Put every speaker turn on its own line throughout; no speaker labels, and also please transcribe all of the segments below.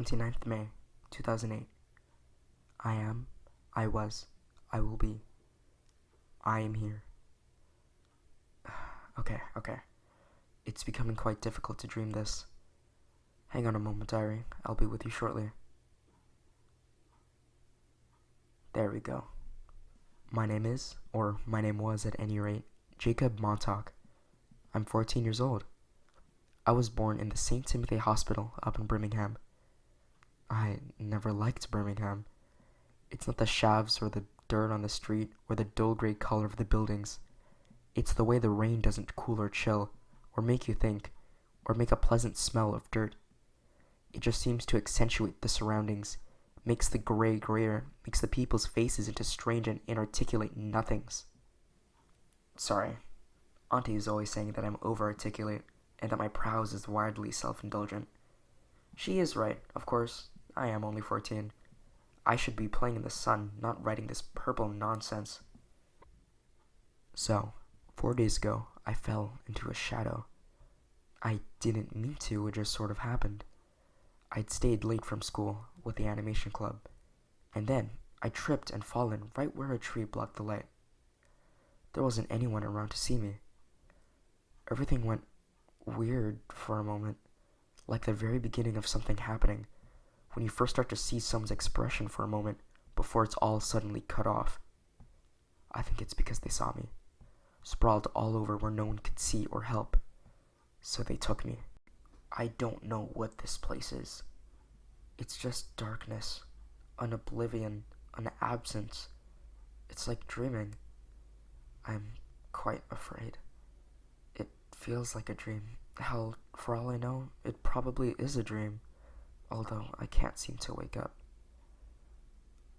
29th May, 2008. I am, I was, I will be. I am here. Okay. It's becoming quite difficult to dream this. Hang on a moment, diary. I'll be with you shortly. There we go. My name is, or my name was at any rate, Jacob Montauk. I'm 14 years old. I was born in the St. Timothy Hospital up in Birmingham. I never liked Birmingham. It's not the shavs or the dirt on the street or the dull gray color of the buildings. It's the way the rain doesn't cool or chill, or make you think, or make a pleasant smell of dirt. It just seems to accentuate the surroundings, makes the gray grayer, makes the people's faces into strange and inarticulate nothings. Sorry, Auntie is always saying that I'm over-articulate, and that my prose is wildly self-indulgent. She is right, of course. I am only 14. I should be playing in the sun, not writing this purple nonsense. So, 4 days ago, I fell into a shadow. I didn't mean to, it just sort of happened. I'd stayed late from school with the animation club, and then I tripped and fallen right where a tree blocked the light. There wasn't anyone around to see me. Everything went weird for a moment, like the very beginning of something happening, when you first start to see someone's expression for a moment before it's all suddenly cut off. I think it's because they saw me, sprawled all over where no one could see or help, so they took me. I don't know what this place is. It's just darkness, an oblivion, an absence. It's like dreaming. I'm quite afraid. It feels like a dream. Hell, for all I know, it probably is a dream, although I can't seem to wake up.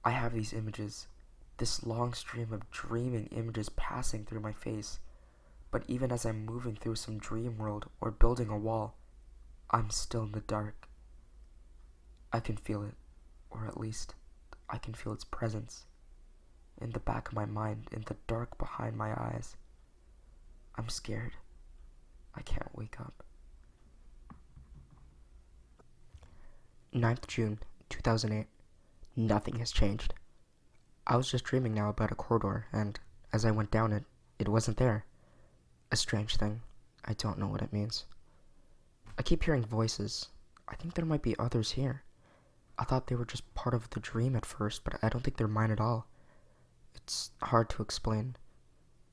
I have these images, this long stream of dreaming images passing through my face, but even as I'm moving through some dream world or building a wall, I'm still in the dark. I can feel it, or at least, I can feel its presence, in the back of my mind, in the dark behind my eyes. I'm scared. I can't wake up. 9th June, 2008. Nothing has changed. I was just dreaming now about a corridor, and as I went down it, it wasn't there. A strange thing. I don't know what it means. I keep hearing voices. I think there might be others here. I thought they were just part of the dream at first, but I don't think they're mine at all. It's hard to explain.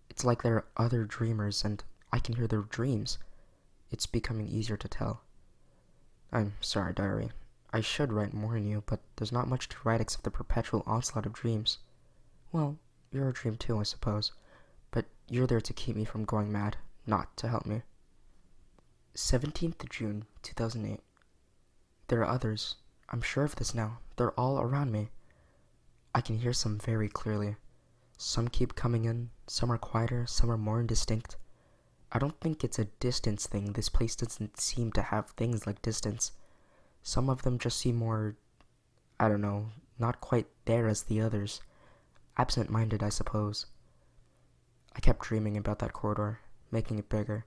It's like there are other dreamers, and I can hear their dreams. It's becoming easier to tell. I'm sorry, diary. I should write more in you, but there's not much to write except the perpetual onslaught of dreams. Well, you're a dream too, I suppose, but you're there to keep me from going mad, not to help me. 17th June, 2008. There are others. I'm sure of this now. They're all around me. I can hear some very clearly. Some keep coming in, some are quieter, some are more indistinct. I don't think it's a distance thing. This place doesn't seem to have things like distance. Some of them just seem more, I don't know, not quite there as the others. Absent-minded, I suppose. I kept dreaming about that corridor, making it bigger.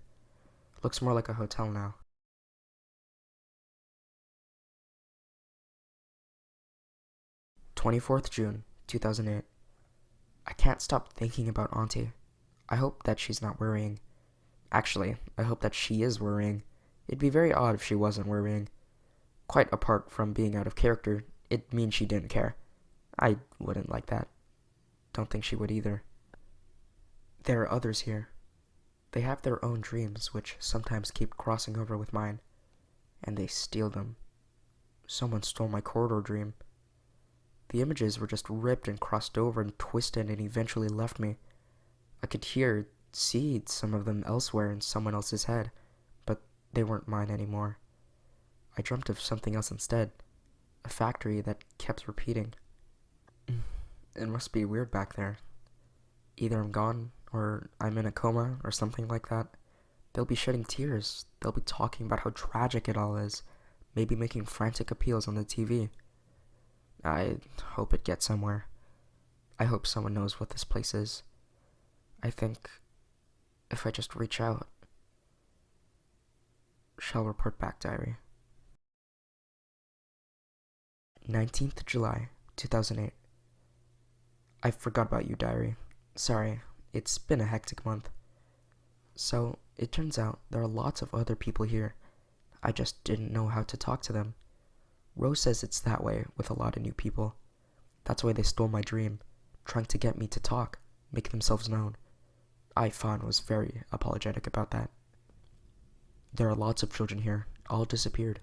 Looks more like a hotel now. 24th June, 2008. I can't stop thinking about Auntie. I hope that she's not worrying. Actually, I hope that she is worrying. It'd be very odd if she wasn't worrying. Quite apart from being out of character, it means she didn't care. I wouldn't like that. Don't think she would either. There are others here. They have their own dreams, which sometimes keep crossing over with mine, and they steal them. Someone stole my corridor dream. The images were just ripped and crossed over and twisted and eventually left me. I could see some of them elsewhere in someone else's head, but they weren't mine anymore. I dreamt of something else instead, a factory that kept repeating. It must be weird back there. Either I'm gone, or I'm in a coma, or something like that. They'll be shedding tears. They'll be talking about how tragic it all is, maybe making frantic appeals on the TV. I hope it gets somewhere. I hope someone knows what this place is. I think if I just reach out. Shall report back, diary. 19th July, 2008. I forgot about you, diary. Sorry, it's been a hectic month. So, it turns out there are lots of other people here. I just didn't know how to talk to them. Rose says it's that way with a lot of new people. That's why they stole my dream, trying to get me to talk, make themselves known. Ifan was very apologetic about that. There are lots of children here, all disappeared.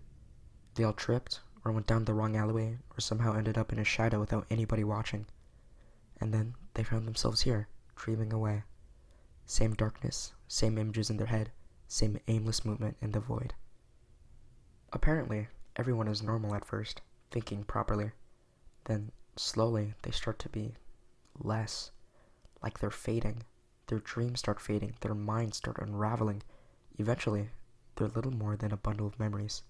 They all tripped, or went down the wrong alleyway, or somehow ended up in a shadow without anybody watching. And then they found themselves here, dreaming away. Same darkness, same images in their head, same aimless movement in the void. Apparently, everyone is normal at first, thinking properly. Then, slowly, they start to be less, like they're fading. Their dreams start fading, their minds start unraveling. Eventually, they're little more than a bundle of memories.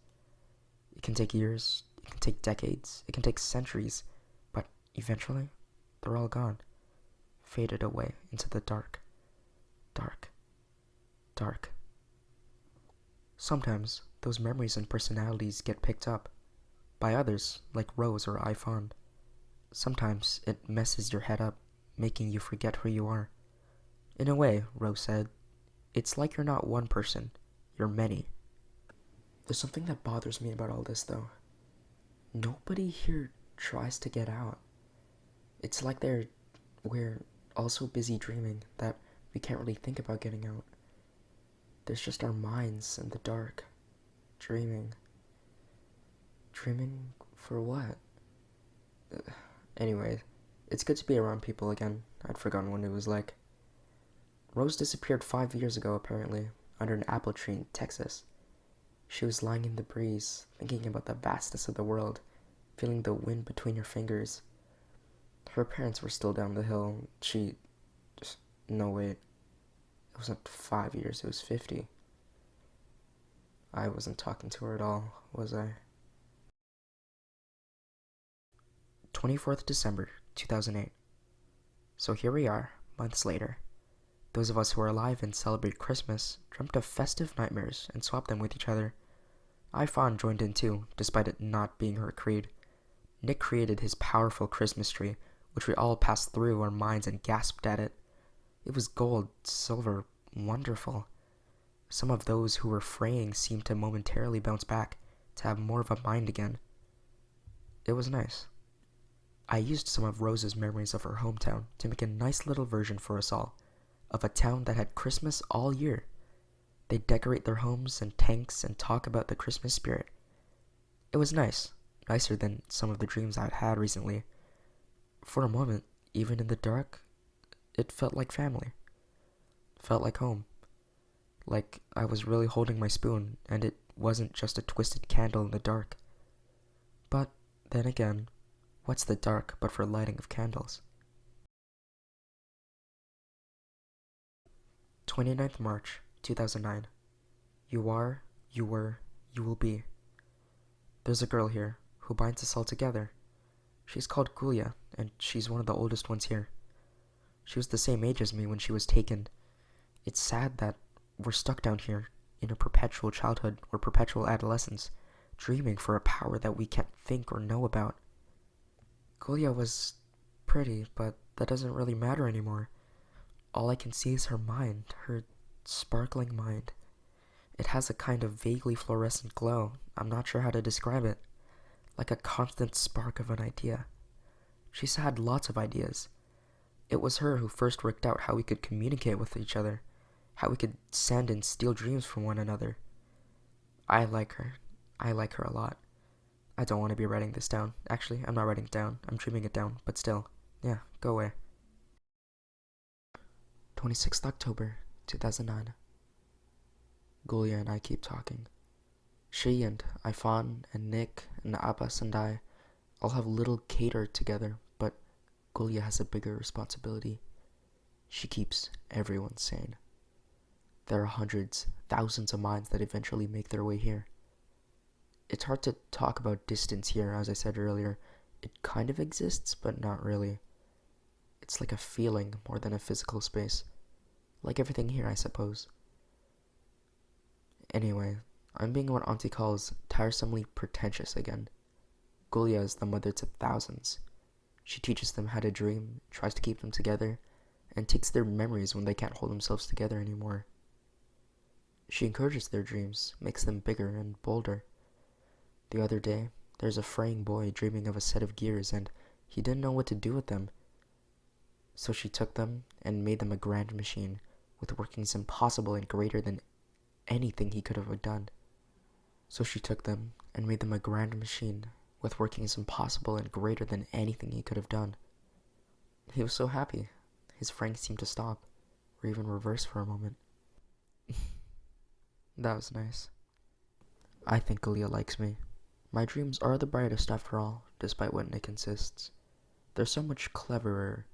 It can take years, it can take decades, it can take centuries, but eventually, they're all gone, faded away into the dark. Dark. Dark. Sometimes, those memories and personalities get picked up by others, like Rose or Ifan. Sometimes, it messes your head up, making you forget who you are. In a way, Rose said, it's like you're not one person, you're many. There's something that bothers me about all this, though. Nobody here tries to get out. It's like we're all so busy dreaming that we can't really think about getting out. There's just our minds in the dark, dreaming. Dreaming for what? Anyway, it's good to be around people again. I'd forgotten what it was like. Rose disappeared 5 years ago, apparently, under an apple tree in Texas. She was lying in the breeze, thinking about the vastness of the world, feeling the wind between her fingers. Her parents were still down the hill. No, wait. It wasn't 5 years, it was 50. I wasn't talking to her at all, was I? 24th December, 2008. So here we are, months later. Those of us who are alive and celebrate Christmas dreamt of festive nightmares and swapped them with each other. Ifan joined in too, despite it not being her creed. Nick created his powerful Christmas tree, which we all passed through our minds and gasped at it. It was gold, silver, wonderful. Some of those who were fraying seemed to momentarily bounce back, to have more of a mind again. It was nice. I used some of Rose's memories of her hometown to make a nice little version for us all, of a town that had Christmas all year. They decorate their homes and tanks and talk about the Christmas spirit. It was nice, nicer than some of the dreams I'd had recently. For a moment, even in the dark, it felt like family. Felt like home. Like I was really holding my spoon and it wasn't just a twisted candle in the dark. But then again, what's the dark but for lighting of candles? 29th March, 2009. You are, you were, you will be. There's a girl here who binds us all together. She's called Gulia, and she's one of the oldest ones here. She was the same age as me when she was taken. It's sad that we're stuck down here in a perpetual childhood or perpetual adolescence, dreaming for a power that we can't think or know about. Gulia was pretty, but that doesn't really matter anymore. All I can see is her mind, her sparkling mind. It has a kind of vaguely fluorescent glow. I'm not sure how to describe it. Like a constant spark of an idea. She's had lots of ideas. It was her who first worked out how we could communicate with each other, how we could send and steal dreams from one another. I like her. I like her a lot. I don't want to be writing this down. Actually, I'm not writing it down. I'm dreaming it down, but still. Yeah, go away. 26th October, 2009. Gulia and I keep talking. She and Ifan and Nick and Abbas and I all have little cater together, but Gulia has a bigger responsibility. She keeps everyone sane. There are hundreds, thousands of minds that eventually make their way here. It's hard to talk about distance here, as I said earlier. It kind of exists, but not really. It's like a feeling more than a physical space. Like everything here, I suppose. Anyway, I'm being what Auntie calls tiresomely pretentious again. Gulia is the mother to thousands. She teaches them how to dream, tries to keep them together, and takes their memories when they can't hold themselves together anymore. She encourages their dreams, makes them bigger and bolder. The other day, there's a fraying boy dreaming of a set of gears, and he didn't know what to do with them. So she took them and made them a grand machine with workings impossible and greater than anything he could have done. So she took them and made them a grand machine with workings impossible and greater than anything he could have done. He was so happy. His fraying seemed to stop, or even reverse for a moment. That was nice. I think Aaliyah likes me. My dreams are the brightest after all, despite what Nick insists. They're so much cleverer.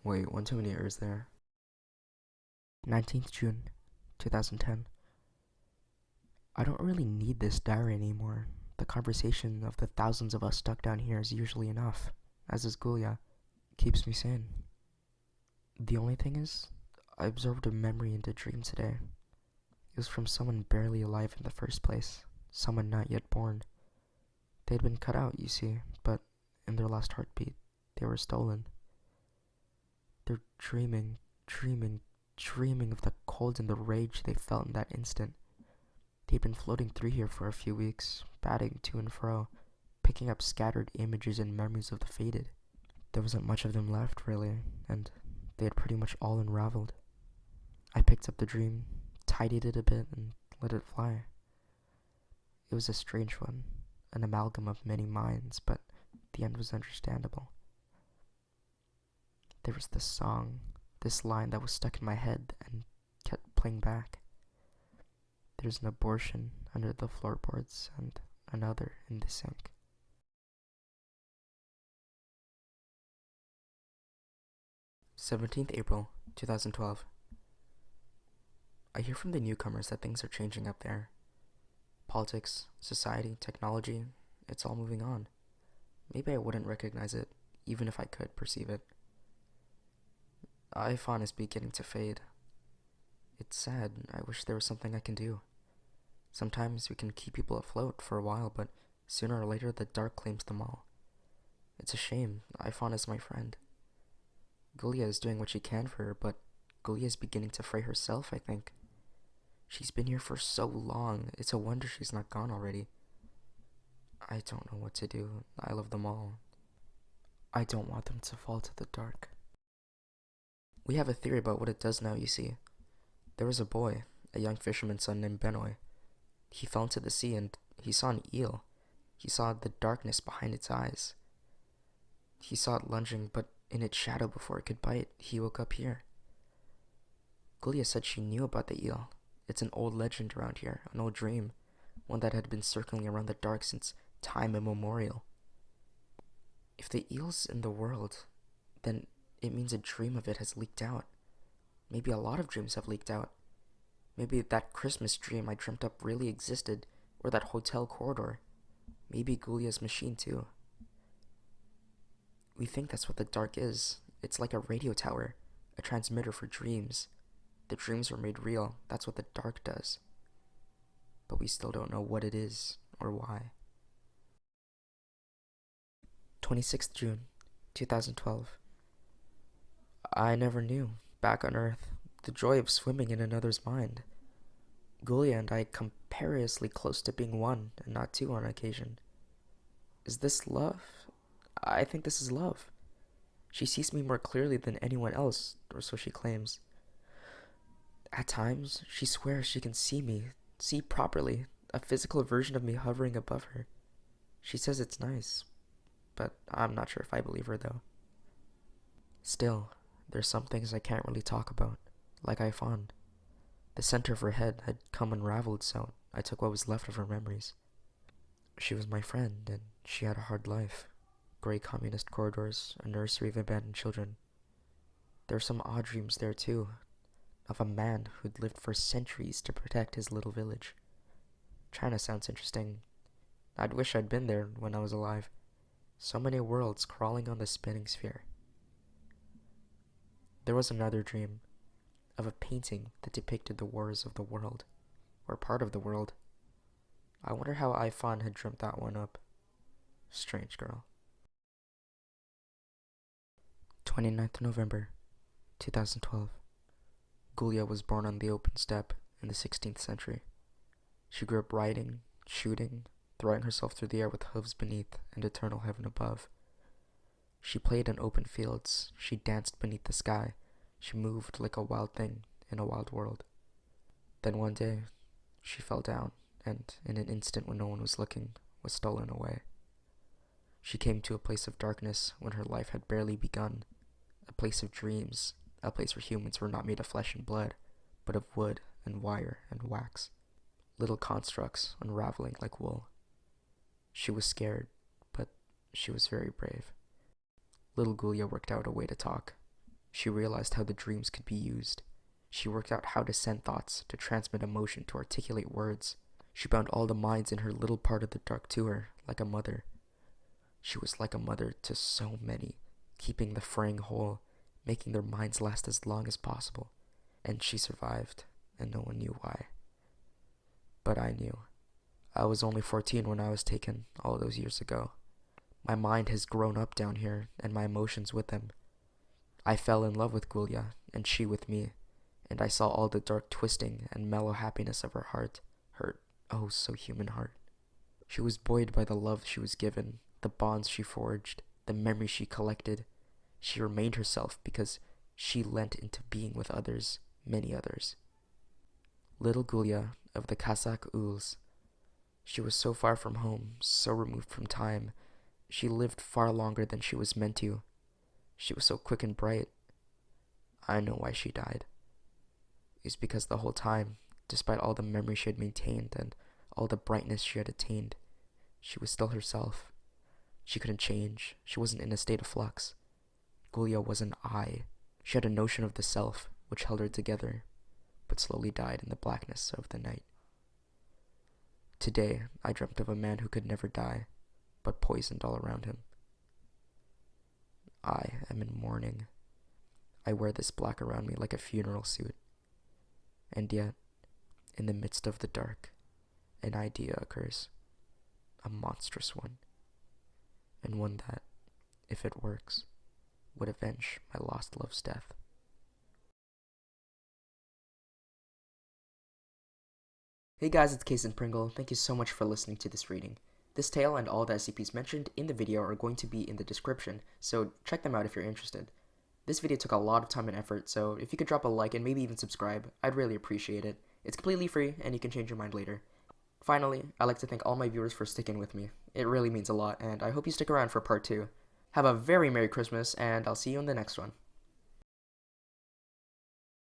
Wait, one too many errors there. 19th June, 2010. I don't really need this diary anymore. The conversation of the thousands of us stuck down here is usually enough, as is Gulia. Keeps me sane. The only thing is, I absorbed a memory into a dream today. It was from someone barely alive in the first place, someone not yet born. They had been cut out, you see, but in their last heartbeat, they were stolen. They're dreaming of the cold and the rage they felt in that instant. They'd been floating through here for a few weeks, batting to and fro, picking up scattered images and memories of the faded. There wasn't much of them left, really, and they had pretty much all unraveled. I picked up the dream, tidied it a bit, and let it fly. It was a strange one, an amalgam of many minds, but the end was understandable. There was this song, this line that was stuck in my head and kept playing back. There's an abortion under the floorboards and another in the sink. April 17th, 2012. I hear from the newcomers that things are changing up there. Politics, society, technology, it's all moving on. Maybe I wouldn't recognize it, even if I could perceive it. iPhone is beginning to fade. It's sad. I wish there was something I can do. Sometimes we can keep people afloat for a while, but sooner or later the dark claims them all. It's a shame. iPhone is my friend. Gulia is doing what she can for her, but Gulia is beginning to fray herself, I think. She's been here for so long. It's a wonder she's not gone already. I don't know what to do. I love them all. I don't want them to fall to the dark. We have a theory about what it does now, you see. There was a boy, a young fisherman's son named Benoy. He fell into the sea and he saw an eel. He saw the darkness behind its eyes. He saw it lunging, but in its shadow before it could bite, he woke up here. Gulia said she knew about the eel. It's an old legend around here, an old dream, one that had been circling around the dark since time immemorial. If the eel's in the world, then it means a dream of it has leaked out. Maybe a lot of dreams have leaked out. Maybe that Christmas dream I dreamt up really existed, or that hotel corridor. Maybe Gulia's machine too. We think that's what the dark is. It's like a radio tower, a transmitter for dreams. The dreams were made real. That's what the dark does. But we still don't know what it is or why. 26th June, 2012. I never knew, back on Earth, the joy of swimming in another's mind. Gulia and I come perilously close to being one and not two on occasion. Is this love? I think this is love. She sees me more clearly than anyone else, or so she claims. At times, she swears she can see me, see properly, a physical version of me hovering above her. She says it's nice, but I'm not sure if I believe her though. Still, there's some things I can't really talk about, like iPhone. The center of her head had come unraveled, so I took what was left of her memories. She was my friend, and she had a hard life. Grey communist corridors, a nursery of abandoned children. There were some odd dreams there too, of a man who'd lived for centuries to protect his little village. China sounds interesting. I'd wish I'd been there when I was alive. So many worlds crawling on the spinning sphere. There was another dream, of a painting that depicted the wars of the world, or part of the world. I wonder how Ifan had dreamt that one up. Strange girl. 29th November, 2012. Gulia was born on the open steppe in the 16th century. She grew up riding, shooting, throwing herself through the air with hooves beneath and eternal heaven above. She played in open fields, she danced beneath the sky, she moved like a wild thing in a wild world. Then one day, she fell down, and in an instant when no one was looking, was stolen away. She came to a place of darkness when her life had barely begun, a place of dreams, a place where humans were not made of flesh and blood, but of wood and wire and wax, little constructs unraveling like wool. She was scared, but she was very brave. Little Gulia worked out a way to talk. She realized how the dreams could be used. She worked out how to send thoughts, to transmit emotion, to articulate words. She bound all the minds in her little part of the dark to her, like a mother. She was like a mother to so many, keeping the fraying whole, making their minds last as long as possible. And she survived, and no one knew why. But I knew. I was only 14 when I was taken, all those years ago. My mind has grown up down here, and my emotions with them. I fell in love with Gulia, and she with me, and I saw all the dark twisting and mellow happiness of her heart, her oh so human heart. She was buoyed by the love she was given, the bonds she forged, the memories she collected. She remained herself because she lent into being with others, many others. Little Gulia of the Kazakh Uls. She was so far from home, so removed from time. She lived far longer than she was meant to. She was so quick and bright. I know why she died. It was because the whole time, despite all the memory she had maintained and all the brightness she had attained, she was still herself. She couldn't change. She wasn't in a state of flux. Gulia was an I. She had a notion of the self, which held her together, but slowly died in the blackness of the night. Today, I dreamt of a man who could never die, but poisoned all around him. I am in mourning. I wear this black around me like a funeral suit. And yet, in the midst of the dark, an idea occurs. A monstrous one. And one that, if it works, would avenge my lost love's death. Hey guys, it's Case and Pringle. Thank you so much for listening to this reading. This tale and all the SCPs mentioned in the video are going to be in the description, so check them out if you're interested. This video took a lot of time and effort, so if you could drop a like and maybe even subscribe, I'd really appreciate it. It's completely free, and you can change your mind later. Finally, I'd like to thank all my viewers for sticking with me. It really means a lot, and I hope you stick around for part 2. Have a very Merry Christmas, and I'll see you in the next one.